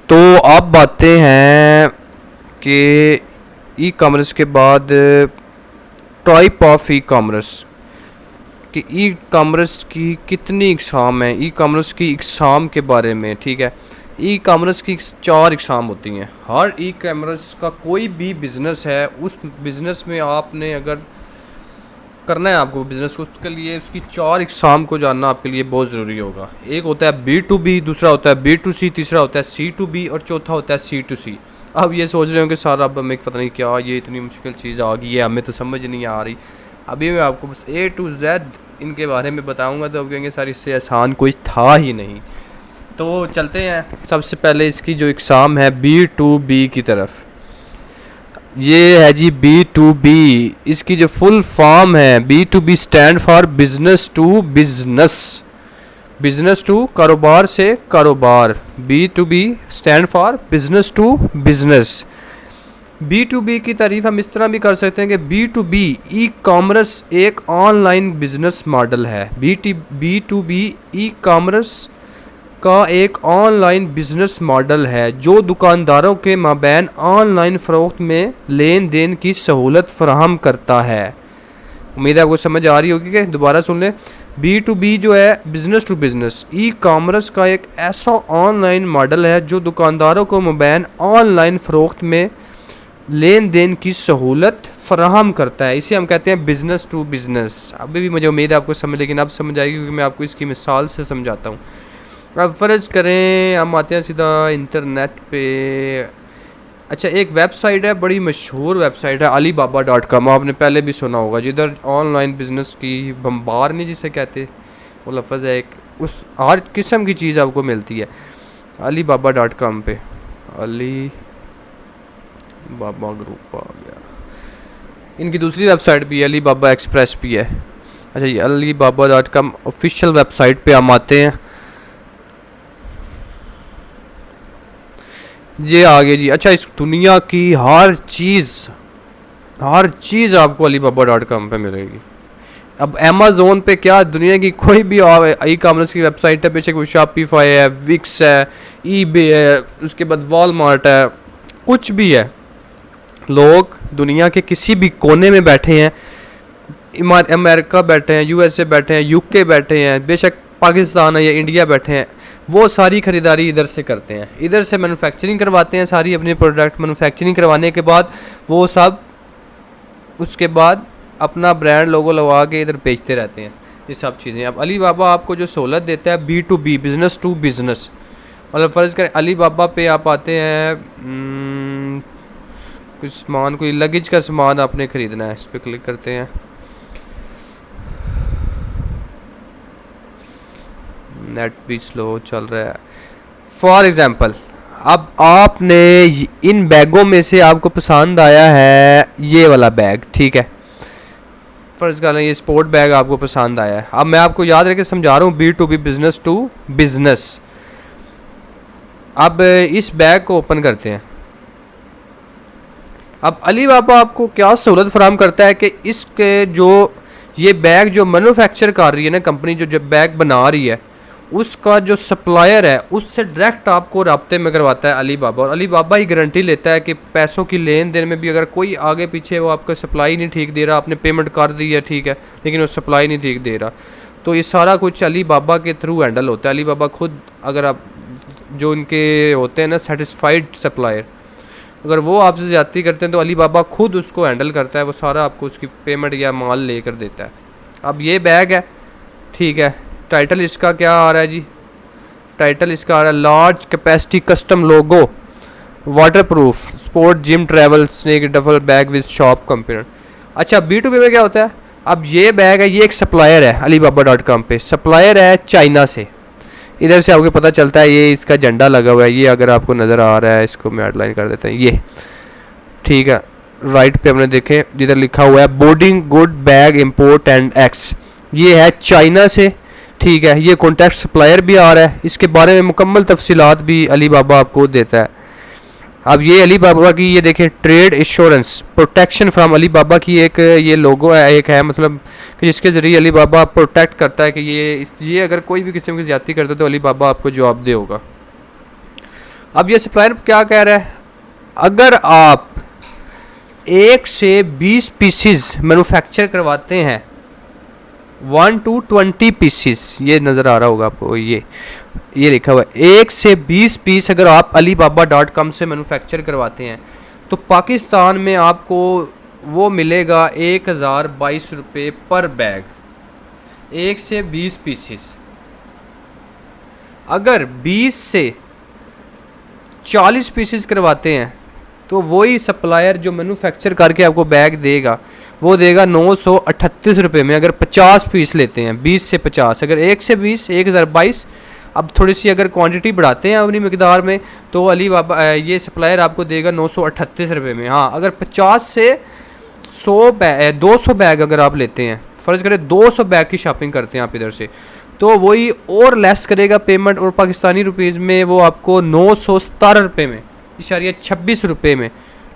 तो अब बातें हैं कि ई कॉमर्स के बाद टाइप ऑफ ई कॉमर्स कि ई कॉमर्स की कितनी इकसाम है, ई कॉमर्स की इकसाम के बारे में। ठीक है, ई कॉमर्स की 4 इकसाम होती हैं। हर ई कॉमर्स का कोई भी बिज़नेस है, उस बिज़नेस में आपने अगर करना है आपको बिज़नेस को, उसके लिए उसकी 4 इकसाम को जानना आपके लिए बहुत ज़रूरी होगा। एक होता है B2B, दूसरा होता है B2C, तीसरा होता है C2B और चौथा होता है C2C। अब ये सोच रहे हो कि सर अब हमें पता नहीं क्या ये इतनी मुश्किल चीज़ आ गई है, हमें तो समझ नहीं आ रही। अभी मैं आपको बस A to Z इनके बारे में बताऊँगा तो आप कहेंगे सर इससे आसान कोई था ही नहीं। तो चलते हैं सबसे पहले इसकी जो इकसाम है B2B की तरफ। ये है जी B2B, इसकी जो फुल फॉर्म है B2B stand for business to business, business to कारोबार से कारोबार। B2B stand for business to business. B2B की तारीफ हम इस तरह भी कर सकते हैं कि B2B ई कॉमर्स एक ऑनलाइन बिजनेस मॉडल है। B2B ई कॉमर्स का एक ऑनलाइन बिजनेस मॉडल है जो दुकानदारों के माबैन ऑनलाइन फ़रोख्त में लेन देन की सहूलत फराहम करता है। उम्मीद है आपको समझ आ रही होगी कि दोबारा सुन लें। B2B जो है business to business e commerce का एक ऐसा ऑनलाइन मॉडल है जो दुकानदारों को माबैन ऑनलाइन फ़रोख्त में लेन देन की सहूलत फराहम करता है। इसे हम कहते हैं बिज़नेस टू बिज़नेस। अभी भी मुझे उम्मीद है आपको समझ, लेकिन अब समझ आएगी क्योंकि मैं आपको इसकी मिसाल से समझाता हूँ। अब फ़र्ज़ करें हम आते हैं सीधा इंटरनेट पे। अच्छा, एक वेबसाइट है, बड़ी मशहूर वेबसाइट है alibaba.com, आपने पहले भी सुना होगा, जिधर ऑनलाइन बिज़नेस की बम्बार नहीं जिसे कहते वो लफ्ज़ है, एक उस हर किस्म की चीज़ आपको मिलती है alibaba.com पे। अली बाबा ग्रुप आ गया। इनकी दूसरी वेबसाइट भी है, alibaba एक्सप्रेस भी है। अच्छा, ये alibaba.com ऑफिशियल वेबसाइट पे हम आते हैं। ये आगे जी। अच्छा, इस दुनिया की हर चीज़ आपको alibaba.com पे मिलेगी। अब अमेज़ोन पे क्या, दुनिया की कोई भी ई कॉमर्स की वेबसाइट है, बेशक वो शॉपिफाई है, विक्स है, ईबे है, उसके बाद वॉलमार्ट है, कुछ भी है, लोग दुनिया के किसी भी कोने में बैठे हैं, अमेरिका बैठे हैं, यूएसए बैठे हैं, यूके बैठे हैं, बेशक पाकिस्तान है या इंडिया बैठे हैं, वो सारी ख़रीदारी इधर से करते हैं, इधर से मैन्युफैक्चरिंग करवाते हैं सारी अपनी प्रोडक्ट। मैन्युफैक्चरिंग करवाने के बाद वो सब उसके बाद अपना ब्रांड लोगो लगा के इधर बेचते रहते हैं ये सब चीज़ें। अब alibaba आपको जो सहूलत देता है B2B बिज़नेस टू बिज़नेस, मतलब फ़र्ज़ करें alibaba पे आप आते हैं, कुछ सामान, कोई लगेज का सामान आपने ख़रीदना है, इस पर क्लिक करते हैं। नेट भी स्लो चल रहा है। फॉर एग्ज़ाम्पल, अब आपने इन बैगों में से आपको पसंद आया है ये वाला बैग, ठीक है, फ़र्ज़ कर लें ये स्पोर्ट बैग आपको पसंद आया है। अब मैं आपको याद रख के समझा रहा हूँ B2B बिज़नेस टू बिज़नेस। अब इस बैग को ओपन करते हैं। अब alibaba आपको क्या सहूलत फराहम करता है कि इसके जो ये बैग जो मैन्युफैक्चर कर रही है ना कंपनी, जो बैग बना रही है, उसका जो सप्लायर है उससे डायरेक्ट आपको राब्ते में करवाता है alibaba, और alibaba ही गारंटी लेता है कि पैसों की लेन देन में भी अगर कोई आगे पीछे वो आपका सप्लाई नहीं ठीक दे रहा, आपने पेमेंट कर दी है ठीक है, लेकिन वो सप्लाई नहीं ठीक दे रहा, तो ये सारा कुछ alibaba के थ्रू हैंडल होता है। alibaba खुद, अगर आप जो इनके होते हैं ना सेटिस्फाइड सप्लायर, अगर वो आपसे ज़्यादती करते हैं तो alibaba खुद उसको हैंडल करता है, वो सारा आपको उसकी पेमेंट या माल लेकर देता है। अब ये बैग है, ठीक है, टाइटल इसका क्या आ रहा है जी, टाइटल इसका आ रहा है large capacity custom logo waterproof sport gym travel snake duffel bag with shop compare. अच्छा, B2B में क्या होता है, अब ये बैग है, ये एक सप्लायर है alibaba.com पे, सप्लायर है चाइना से। इधर से आपको पता चलता है, ये इसका झंडा लगा हुआ है, ये अगर आपको नज़र आ रहा है, इसको मैं आउटलाइन कर देता हूँ, ये ठीक है, राइट पे हमने देखें जिधर लिखा हुआ है boarding good bag import and x, ये है चाइना से, ठीक है, ये कॉन्टैक्ट सप्लायर भी आ रहा है, इसके बारे में मुकम्मल तफसीलात भी alibaba आपको देता है। अब ये alibaba की ये देखें trade insurance protection from alibaba की एक ये लोगो है, एक है, मतलब कि जिसके ज़रिए alibaba प्रोटेक्ट करता है कि ये अगर कोई भी किस्म की ज़्यादती करता है तो alibaba आपको जवाब दे होगा। अब ये सप्लायर क्या कह रहा है, अगर आप 1 से 20 पीसीज मैन्युफैक्चर करवाते हैं, 1 to 20 पीसीस, ये नज़र आ रहा होगा आपको, ये लिखा हुआ है 1 से 20 पीस अगर आप alibaba.com से मैन्युफैक्चर करवाते हैं तो पाकिस्तान में आपको वो मिलेगा 1022 रुपये पर बैग, 1 से 20 पीसीस। अगर 20 से 40 पीसीस करवाते हैं तो वही सप्लायर जो मैन्युफैक्चर करके आपको बैग देगा वो देगा 938 रुपये में, अगर 50 पीस लेते हैं, 20 से 50, अगर 1 से 20 1022। अब थोड़ी सी अगर क्वांटिटी बढ़ाते हैं अपनी मकदार में तो अलीबाबा ये सप्लायर आपको देगा 938 रुपये में। हाँ, अगर 50 से 200 बैग अगर आप लेते हैं, फ़र्ज़ करें 200 बैग की शॉपिंग करते हैं आप इधर से, तो वही और लेस करेगा पेमेंट, और पाकिस्तानी रुपीज़ में वो आपको 917 रुपये में इशारिया 26 रुपये में,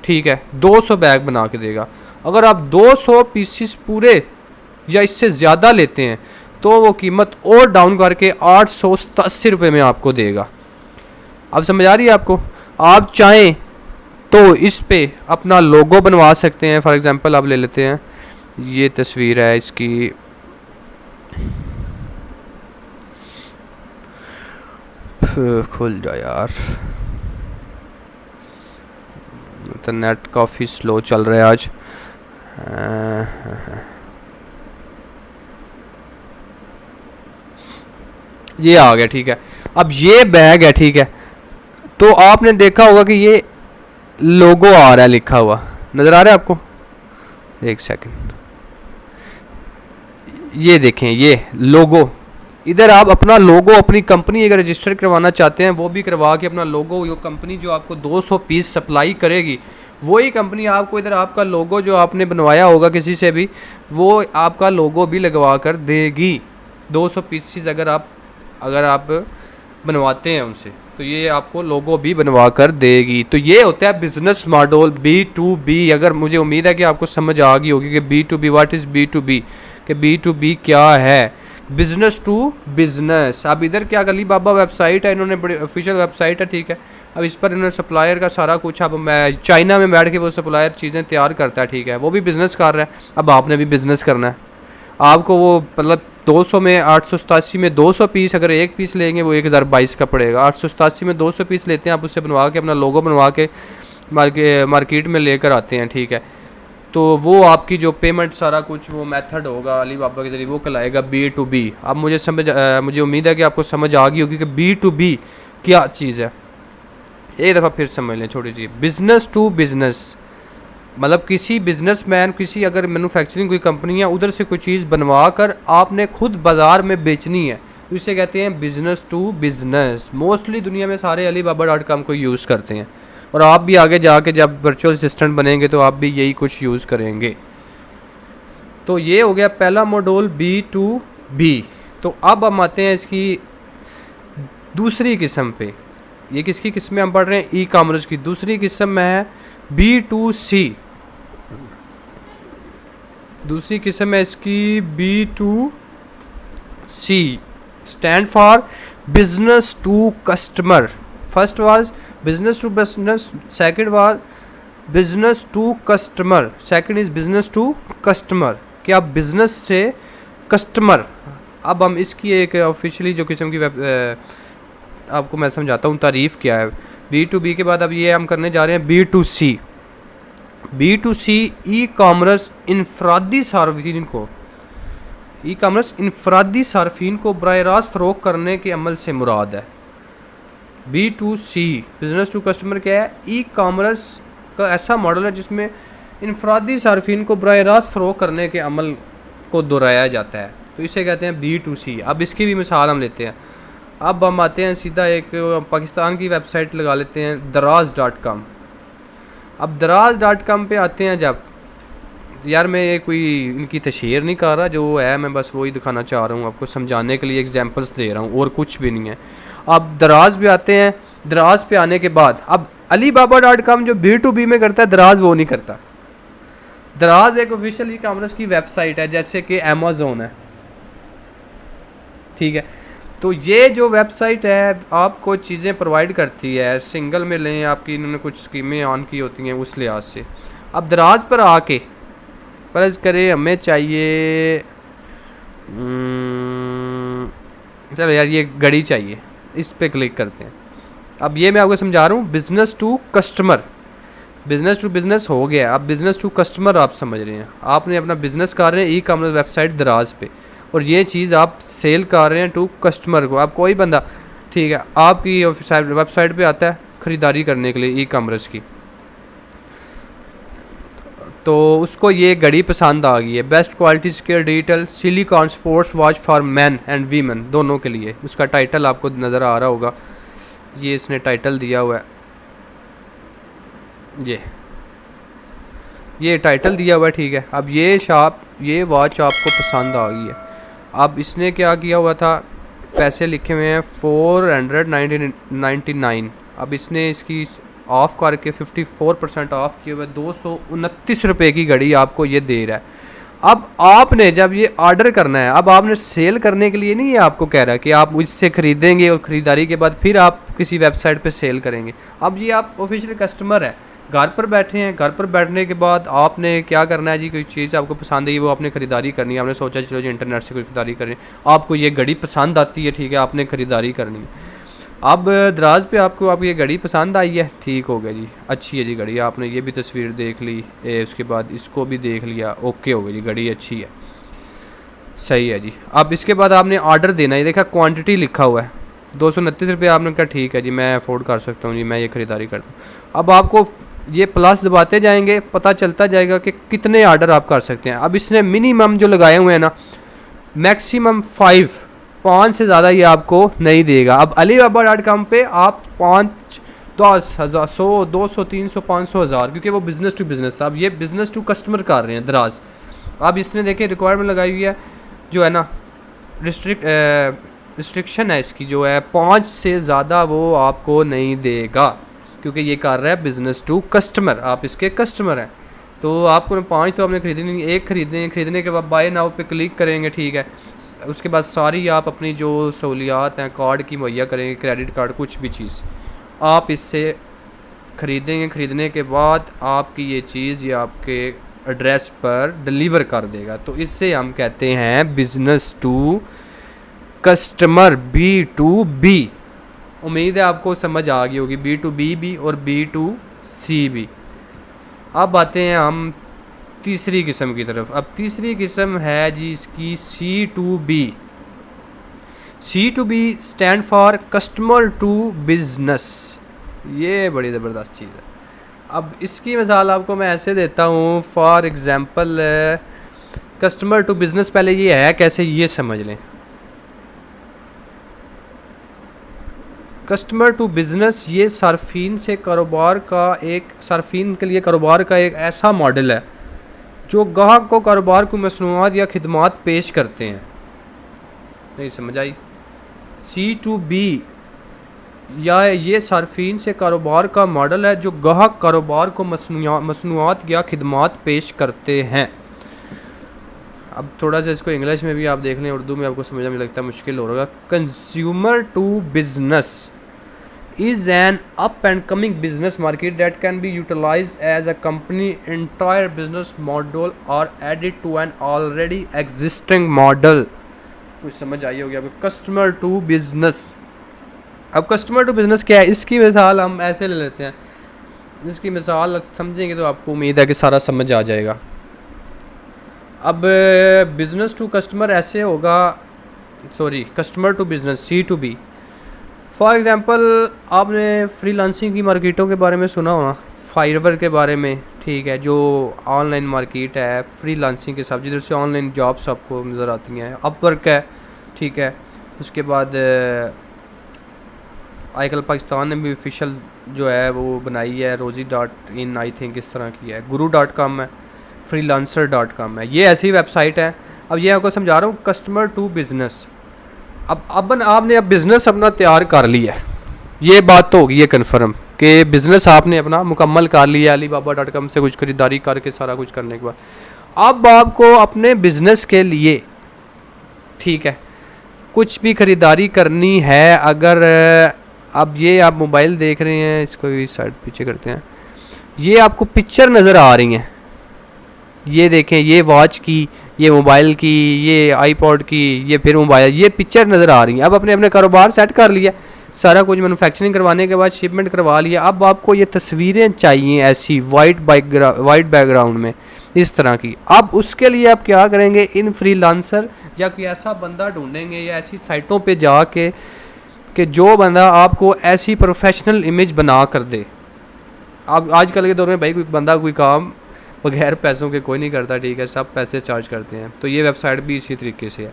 ठीक है, 200 बैग बना के देगा। अगर आप 200 पीसीस पूरे या इससे ज़्यादा लेते हैं तो वो कीमत और डाउन करके 887 रुपये में आपको देगा। अब समझ आ रही है आपको? आप चाहें तो इस पे अपना लोगो बनवा सकते हैं। फॉर एग्जांपल आप ले लेते हैं, ये तस्वीर है इसकी, खुल जाए यार, तो नेट काफ़ी स्लो चल रहा है आज। ये आ गया, ठीक है। अब ये बैग है, ठीक है, तो आपने देखा होगा कि ये लोगो आ रहा है, लिखा हुआ नज़र आ रहा है आपको, एक सेकंड, ये देखें, ये लोगो, इधर आप अपना लोगो अपनी कंपनी अगर रजिस्टर करवाना चाहते हैं वो भी करवा के अपना लोगो, यो कंपनी जो आपको 200 पीस सप्लाई करेगी वही कंपनी आपको इधर आपका लोगो जो आपने बनवाया होगा किसी से भी, वो आपका लोगो भी लगवा कर देगी। 200 पीसीस अगर आप बनवाते हैं उनसे तो ये आपको लोगो भी बनवा कर देगी। तो ये होता है बिज़नेस मॉडल B2B। अगर मुझे उम्मीद है कि आपको समझ आ गई होगी कि B2B, व्हाट इज़ B2B, कि B2B क्या है, बिज़नेस टू बिज़नेस। अब इधर क्या अलीबाबा वेबसाइट है, इन्होंने बड़ी ऑफिशियल वेबसाइट है, ठीक है। अब इस पर इन्होंने सप्लायर का सारा कुछ, अब मैं चाइना में बैठ के वो सप्लायर चीज़ें तैयार करता है, ठीक है, वो भी बिज़नेस कर रहा है। अब आपने भी बिज़नेस करना है, आपको वो मतलब 200 में 887 में 200 पीस, अगर एक पीस लेंगे वो 1022 का पड़ेगा। 887 में 200 पीस लेते हैं आप, उससे बनवा के अपना लोगो बनवा के मार्केट में लेकर आते हैं, ठीक है। तो वो आपकी जो पेमेंट सारा कुछ वो मेथड होगा अलीबाबा के जरिए, वो कहलाएगा B2B। अब मुझे उम्मीद है कि आपको समझ आ गई होगी कि B2B क्या चीज़ है। एक दफ़ा फिर समझ लें छोटी सी, बिज़नेस टू बिज़नेस मतलब किसी बिजनेसमैन, किसी अगर मैन्युफैक्चरिंग कोई कंपनी है उधर से कोई चीज़ बनवा कर आपने खुद बाज़ार में बेचनी है तो इसे कहते हैं बिज़नेस टू बिज़नेस। मोस्टली दुनिया में सारे alibaba.com को यूज़ करते हैं, और आप भी आगे जाके जब वर्चुअल असिस्टेंट बनेंगे तो आप भी यही कुछ यूज़ करेंगे। तो ये हो गया पहला मॉड्यूल B2B। तो अब हम आते हैं इसकी दूसरी किस्म पे। ये किसकी किस्में हम पढ़ रहे हैं? ई कॉमर्स की। दूसरी किस्म में है B2C। दूसरी किस्म है इसकी B2C, stand for business to customer. First was business to business, second was business to customer, second is business to customer, कि आप बिजनेस से कस्टमर। अब हम इसकी एक ऑफिशियली जो किस्म की आपको मैं समझाता हूँ तारीफ़ क्या है। B2B के बाद अब ये हम करने जा रहे हैं B2C। B2C ई कॉमर्स इनफरादी सार्फिन को, ई कॉमर्स इनफरादी सार्फिन को बराह रास्त फ़रोग़ करने के अमल से मुराद है। B2C बिज़नेस टू कस्टमर क्या है? ई कॉमर्स का ऐसा मॉडल है जिसमें इनफरादी सार्फिन को बराह रास्त फ़रोग़ करने के अमल को दोहराया जाता है, तो इसे कहते हैं B2C। अब इसकी भी मिसाल हम लेते हैं। अब हम आते हैं सीधा एक पाकिस्तान की वेबसाइट लगा लेते हैं Daraz.com। अब Daraz.com पे आते हैं जब, यार मैं ये कोई इनकी तशहीर नहीं कर रहा, जो है मैं बस वही दिखाना चाह रहा हूँ आपको, समझाने के लिए एग्जांपल्स दे रहा हूँ और कुछ भी नहीं है। अब दराज पे आते हैं। दराज पे आने के बाद अब alibaba.com जो B2B में करता है दराज वो नहीं करता। दराज एक ऑफिशियल ई कॉमर्स की वेबसाइट है जैसे कि अमेज़न है, ठीक है। तो ये जो वेबसाइट है आपको चीज़ें प्रोवाइड करती है, सिंगल में लें आपकी इन्होंने कुछ स्कीमें ऑन की होती हैं उस लिहाज से। अब दराज पर आके फ़र्ज़ करें हमें चाहिए चलो यार ये घड़ी चाहिए, इस पे क्लिक करते हैं। अब ये मैं आपको समझा रहा हूँ, business to customer, business to business हो गया, अब बिज़नेस टू कस्टमर आप समझ रहे हैं। आपने अपना बिज़नेस कर रहे हैं ई कॉमर्स वेबसाइट दराज पे, और ये चीज़ आप सेल कर रहे हैं टू कस्टमर को। आप कोई बंदा ठीक है आपकी वेबसाइट पे आता है ख़रीदारी करने के लिए ई कॉमर्स की, तो उसको ये घड़ी पसंद आ गई है, best quality square digital silicon sports watch for man and women दोनों के लिए। उसका टाइटल आपको नज़र आ रहा होगा, ये इसने टाइटल दिया हुआ है, ये टाइटल दिया हुआ है ठीक है। अब ये वॉच आपको पसंद आ गई है। अब इसने क्या किया हुआ था, पैसे लिखे हुए हैं 499। अब इसने इसकी ऑफ़ करके 54% ऑफ़ किए हुए 229 रुपये की घड़ी आपको ये दे रहा है। अब आपने जब ये ऑर्डर करना है, अब आपने सेल करने के लिए नहीं ये आपको कह रहा है कि आप मुझसे ख़रीदेंगे और ख़रीदारी के बाद फिर आप किसी वेबसाइट पे सेल करेंगे। अब ये आप ऑफिशियल कस्टमर है, घर पर बैठे हैं, घर पर बैठने के बाद आपने क्या करना है जी, कोई चीज़ आपको पसंद है वो आपने ख़रीदारी करनी है। आपने सोचा चलो जी इंटरनेट से कोई ख़रीदारी करें, आपको ये घड़ी पसंद आती है ठीक है, आपने ख़रीदारी करनी है। अब दराज पे आपको ये घड़ी पसंद आई है, ठीक हो गया जी, अच्छी है जी घड़ी, आपने ये भी तस्वीर देख ली, उसके बाद इसको भी देख लिया, ओके हो गया जी, घड़ी अच्छी है, सही है जी। अब इसके बाद आपने ऑर्डर देना है, देखा क्वांटिटी लिखा हुआ है 229 रुपये, आपने कहा ठीक है जी मैं अफोर्ड कर सकता हूँ जी, मैं ये ख़रीदारी करता हूँ। अब आपको ये प्लस दबाते जाएंगे, पता चलता जाएगा कि कितने ऑर्डर आप कर सकते हैं। अब इसने मिनिमम जो लगाए हुए हैं ना, मैक्सिमम 5 से ज़्यादा ये आपको नहीं देगा। अब alibaba.com पे आप 5, 10, 1000, 100, 200, 300, 500, 1000, क्योंकि वो बिज़नेस टू बिज़नेस, अब ये बिज़नेस टू कस्टमर कर रहे हैं दराज। अब इसने देखें रिक्वायरमेंट लगाई हुई है जो है ना, रिस्ट्रिक्शन है इसकी जो है 5 से ज़्यादा वो आपको नहीं देगा, क्योंकि ये कर रहा है बिज़नेस टू कस्टमर, आप इसके कस्टमर हैं। तो आपको 5 तो आपने खरीदनी नहीं, एक खरीदने के बाद बाय नाउ पे क्लिक करेंगे ठीक है। उसके बाद सारी आप अपनी जो सहूलियात हैं कार्ड की मुहैया करेंगे, क्रेडिट कार्ड कुछ भी चीज़ आप इससे ख़रीदेंगे। ख़रीदने के बाद आपकी ये चीज़ ये आपके एड्रेस पर डिलीवर कर देगा। तो इससे हम कहते हैं बिज़नेस टू कस्टमर, B2B। उम्मीद है आपको समझ आ गई होगी, B2B भी और B2C भी। अब आते हैं हम तीसरी किस्म की तरफ। अब तीसरी किस्म है जी इसकी C2B। C2B stand for customer to business, ये बड़ी ज़बरदस्त चीज़ है। अब इसकी मिसाल आपको मैं ऐसे देता हूँ, for example customer to business पहले ये है कैसे, ये समझ लें। कस्टमर टू बिज़नेस ये सार्फिन से कारोबार का एक सार्फिन के लिए कारोबार का एक ऐसा मॉडल है जो ग्राहक को कारोबार को मसनूआत या खिदमात पेश करते हैं। नहीं समझ आई? C2B या ये सार्फिन से कारोबार का मॉडल है जो ग्राहक कारोबार को मसनूआत या खिदमात पेश करते हैं। अब थोड़ा सा इसको इंग्लिश में भी आप देख लें, उर्दू में आपको समझना मुझे लगता है मुश्किल हो रहा है। Consumer to business is an up and coming business market that can be utilized as a company entire business model or added to an already existing model। कुछ समझ आई होगी आपको कस्टमर टू बिजनेस। अब कस्टमर टू बिजनेस क्या है, इसकी मिसाल हम ऐसे ले लेते हैं। इसकी मिसाल समझेंगे तो आपको उम्मीद है कि सारा समझ आ जाएगा। अब बिजनेस टू कस्टमर ऐसे होगा, sorry customer to business C2B। For example आपने फ्रीलांसिंग की मार्केटों के बारे में सुना होगा, फाइवर के बारे में, ठीक है, जो ऑनलाइन मार्केट है फ्रीलांसिंग के साथ, जिधर से ऑनलाइन जॉब्स आपको नज़र आती हैं। अपवर्क है, ठीक है। उसके बाद आजकल पाकिस्तान ने भी ऑफिशियल जो है वो बनाई है, rozi.in आई थिंक इस तरह की है, guru.com है, freelancer.com है, ये ऐसी वेबसाइट है। अब ये आपको समझा रहा हूँ कस्टमर टू बिज़नेस। अब आपने बिज़नेस अपना तैयार कर लिया है, ये बात तो होगी ये कन्फर्म कि बिज़नेस आपने अपना मुकम्मल कर लिया alibaba.com से कुछ ख़रीदारी करके सारा कुछ करने के बाद। अब आपको अपने बिज़नेस के लिए, ठीक है, कुछ भी ख़रीदारी करनी है, अगर अब ये आप मोबाइल देख रहे हैं, इसको भी साइड पीछे करते हैं, ये आपको पिक्चर नज़र आ रही हैं, ये देखें, ये वॉच की, ये मोबाइल की, ये आईपॉड की, ये फिर मोबाइल, ये पिक्चर नज़र आ रही हैं। अब अपने अपने कारोबार सेट कर लिया, सारा कुछ मैन्युफैक्चरिंग करवाने के बाद शिपमेंट करवा लिया। अब आपको ये तस्वीरें चाहिए ऐसी वाइट बैकग्राउंड में इस तरह की। अब उसके लिए आप क्या करेंगे, इन फ्रीलांसर या कोई ऐसा बंदा ढूंढेंगे या ऐसी साइटों पे जाके कि जो बंदा आपको ऐसी प्रोफेशनल इमेज बना कर दे। अब आजकल के दौर में भाई कोई बंदा कोई काम बगैर पैसों के कोई नहीं करता, ठीक है, सब पैसे चार्ज करते हैं। तो ये वेबसाइट भी इसी तरीके से है।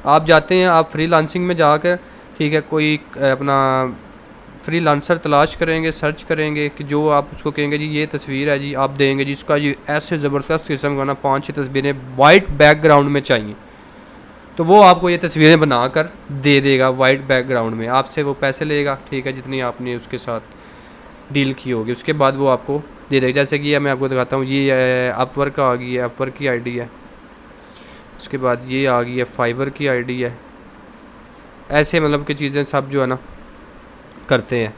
आप जाते हैं, आप फ्रीलांसिंग में जाकर, ठीक है, कोई अपना फ्रीलांसर तलाश करेंगे, सर्च करेंगे कि जो आप उसको कहेंगे जी ये तस्वीर है जी, आप देंगे जी इसका जी ऐसे ज़बरदस्त किस्म का ना 5-6 तस्वीरें वाइट बैकग्राउंड में चाहिए, तो वो आपको ये तस्वीरें बना कर दे देगा वाइट बैकग्राउंड में। आपसे वो पैसे लेगा, ठीक है, जितनी आपने उसके साथ डील की होगी, उसके बाद वो आपको दे देगा। जैसे कि मैं आपको दिखाता हूँ, ये अपवर्क आ गई है, अपवर्क की आईडी है, उसके बाद ये आ गई है फाइवर की आईडी है। ऐसे मतलब कि चीज़ें सब जो है ना करते हैं,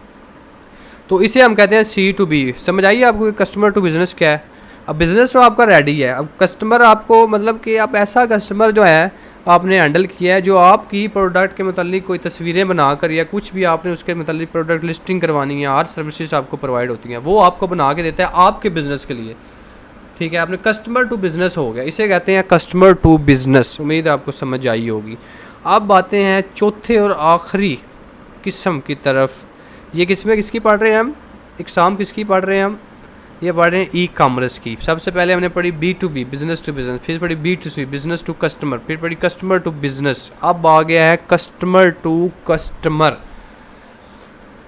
तो इसे हम कहते हैं C2B। समझ आइए आपको कि कस्टमर टू बिज़नेस क्या है। अब बिज़नेस तो आपका रेडी है, अब कस्टमर आपको मतलब कि आप ऐसा कस्टमर जो है आपने हैंडल किया है, जो आपकी प्रोडक्ट के मतलब कोई तस्वीरें बनाकर या कुछ भी आपने उसके मतलब प्रोडक्ट लिस्टिंग करवानी है, हर सर्विसेज आपको प्रोवाइड होती हैं, वो आपको बना के देता है आपके बिज़नेस के लिए, ठीक है। आपने कस्टमर टू बिज़नेस हो गया, इसे कहते हैं कस्टमर टू बिज़नेस। उम्मीद है आपको समझ आई होगी। अब आते हैं चौथे और आखिरी किस्म की तरफ। ये किस्में किसकी पढ़ रहे हैं हम, एग्ज़ाम किसकी पढ़ रहे हैं हम, ये पढ़ रहे हैं ई कॉमर्स की। सबसे पहले हमने पढ़ी B2B बिज़नेस टू बिज़नेस, फिर पढ़ी B2C बिज़नेस टू कस्टमर, फिर पढ़ी कस्टमर टू बिज़नेस। अब आ गया है कस्टमर टू कस्टमर,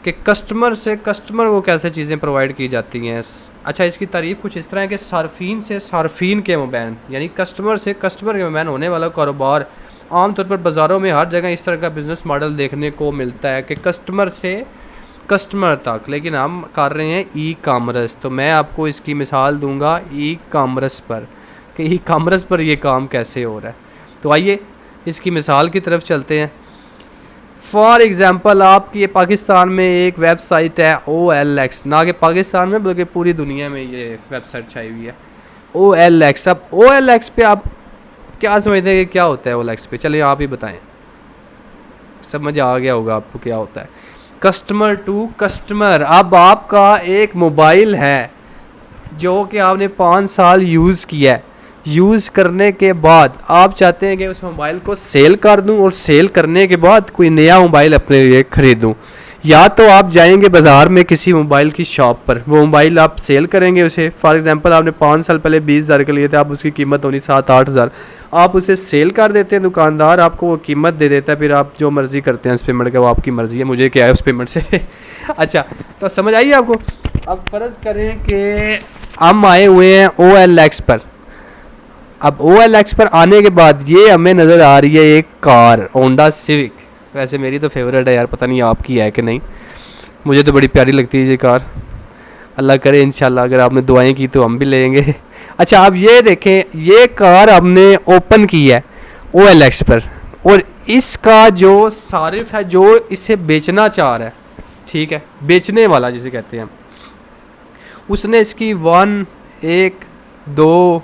कि कस्टमर से कस्टमर को कैसे चीज़ें प्रोवाइड की जाती हैं। अच्छा, इसकी तारीफ़ कुछ इस तरह है कि सार्फिन से सार्फिन के मबैन, यानी कस्टमर से कस्टमर के मबैन होने वाला कारोबार। आमतौर पर बाज़ारों में हर जगह इस तरह का बिज़नेस मॉडल देखने को मिलता है कि कस्टमर से कस्टमर तक, लेकिन हम कर रहे हैं ई कॉमर्स। तो मैं आपको इसकी मिसाल दूंगा ई कॉमर्स पर, कि ई कॉमर्स पर ये काम कैसे हो रहा है। तो आइए इसकी मिसाल की तरफ चलते हैं। फॉर एग्ज़ाम्पल, आपकी पाकिस्तान में एक वेबसाइट है OLX, ना कि पाकिस्तान में बल्कि पूरी दुनिया में ये वेबसाइट छाई हुई है OLX। अब OLX पे आप क्या समझते हैं कि क्या होता है OLX पे, चलिए आप ही बताएं, समझ आ गया होगा आपको क्या होता है। Customer to customer. अब आपका एक मोबाइल है जो कि आपने 5 साल यूज़ किया है, यूज़ करने के बाद आप चाहते हैं कि उस मोबाइल को सेल कर दूं और सेल करने के बाद कोई नया मोबाइल अपने लिए ख़रीदूं। या तो आप जाएंगे बाज़ार में किसी मोबाइल की शॉप पर, वो मोबाइल आप सेल करेंगे उसे। फॉर एग्जांपल, आपने 5 साल पहले 20,000 के लिए थे, आप उसकी कीमत होनी 7-8 हज़ार, आप उसे सेल कर देते हैं, दुकानदार आपको वो कीमत दे देता है, फिर आप जो मर्ज़ी करते हैं उस पेमेंट का, वो आपकी मर्ज़ी है, मुझे क्या है उस पेमेंट से। अच्छा, तो समझ आइए आपको। अब फ़र्ज़ करें कि हम आए हुए हैं OLX पर। अब OLX पर आने के बाद ये हमें नज़र आ रही है एक कार, होंडा सिविक। वैसे मेरी तो फेवरेट है यार, पता नहीं आपकी है कि नहीं, मुझे तो बड़ी प्यारी लगती है ये कार। अल्लाह करे इंशाल्लाह अगर आपने दुआएं की तो हम भी लेंगे। अच्छा, आप ये देखें, ये कार हमने ओपन की है OLX पर, और इसका जो सारिफ है जो इसे बेचना चाह रहा है, ठीक है, बेचने वाला जिसे कहते हैं, उसने इसकी 1, 1, 2,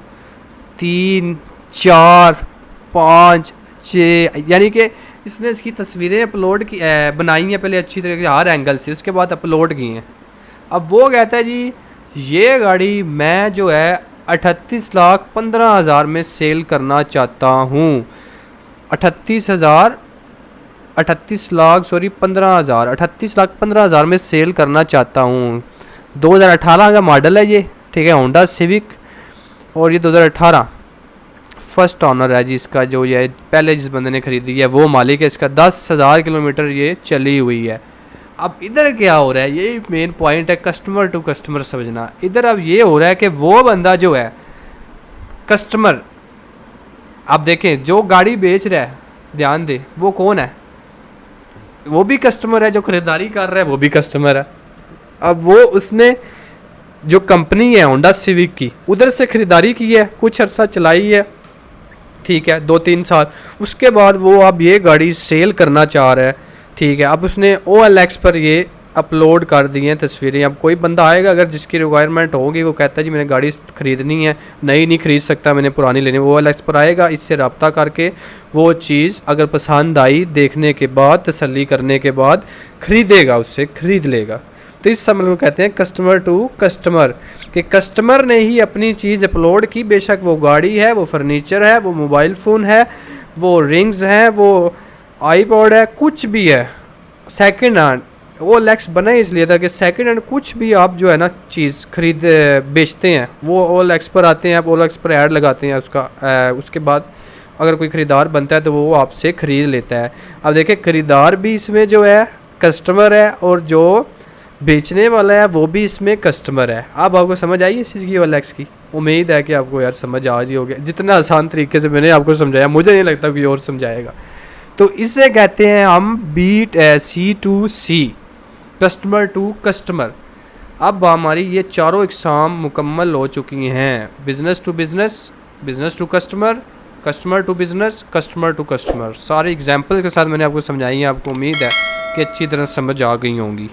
3, 4, 5, 6, यानी कि इसने इसकी तस्वीरें अपलोड की बनाई हैं पहले अच्छी तरीके से हर एंगल से, उसके बाद अपलोड की हैं। अब वो कहता है जी ये गाड़ी मैं जो है 38,15,000 में सेल करना चाहता हूँ। 38,15,000 में सेल करना चाहता हूँ। 2018 का मॉडल है ये, ठीक है, होंडा सिविक, और ये 2018 फर्स्ट ऑनर है जी इसका, जो ये पहले जिस बंदे ने ख़रीदी है वो मालिक है इसका। 10,000 किलोमीटर ये चली हुई है। अब इधर क्या हो रहा है, ये मेन पॉइंट है, कस्टमर टू कस्टमर समझना। इधर अब ये हो रहा है कि वो बंदा जो है कस्टमर, आप देखें जो गाड़ी बेच रहा है, ध्यान दे वो कौन है, वो भी कस्टमर है, जो ख़रीदारी कर रहा है वो भी कस्टमर है। अब वो उसने जो कंपनी है होंडा सिविक की, उधर से ख़रीदारी की है, कुछ अर्सा चलाई है, ठीक है, 2-3 साल। उसके बाद वो अब ये गाड़ी सेल करना चाह रहा है, ठीक है। अब उसने OLX पर ये अपलोड कर दी हैं तस्वीरें। अब कोई बंदा आएगा अगर जिसकी रिक्वायरमेंट होगी, वो कहता है जी मैंने गाड़ी ख़रीदनी है, नई नहीं ख़रीद सकता, मैंने पुरानी लेनी, वो OLX पर आएगा, इससे रब्ता करके वो चीज़ अगर पसंद आई, देखने के बाद तसल्ली करने के बाद ख़रीदेगा, उससे ख़रीद लेगा। तो इस समझ में कहते हैं कस्टमर टू कस्टमर, कि कस्टमर ने ही अपनी चीज़ अपलोड की, बेशक वो गाड़ी है, वो फर्नीचर है, वो मोबाइल फ़ोन है, वो रिंग्स हैं, वो आईपॉड है, कुछ भी है सेकंड हैंड। OLX बना ही इसलिए था कि सेकंड हैंड कुछ भी आप जो है ना चीज़ खरीद बेचते हैं, वो OLX पर आते हैं, आप OLX पर ऐड लगाते हैं उसका, उसके बाद अगर कोई ख़रीदार बनता है तो वो आपसे ख़रीद लेता है। अब देखिए ख़रीदार भी इसमें जो है कस्टमर है, और जो बेचने वाला है वो भी इसमें कस्टमर है। अब आपको समझ आई इस चीज़ की, OLX की? उम्मीद है कि आपको यार समझ आ ही हो गया, जितना आसान तरीके से मैंने आपको समझाया, मुझे नहीं लगता कोई और समझाएगा। तो इससे कहते हैं हम C2C, कस्टमर टू कस्टमर। अब हमारी ये चारों इकसाम मुकम्मल हो चुकी हैं, business to business, business to customer, customer to business, customer to customer. सारे एग्जाम्पल के साथ मैंने आपको समझाई है। आपको उम्मीद है कि अच्छी तरह समझ आ गई होंगी।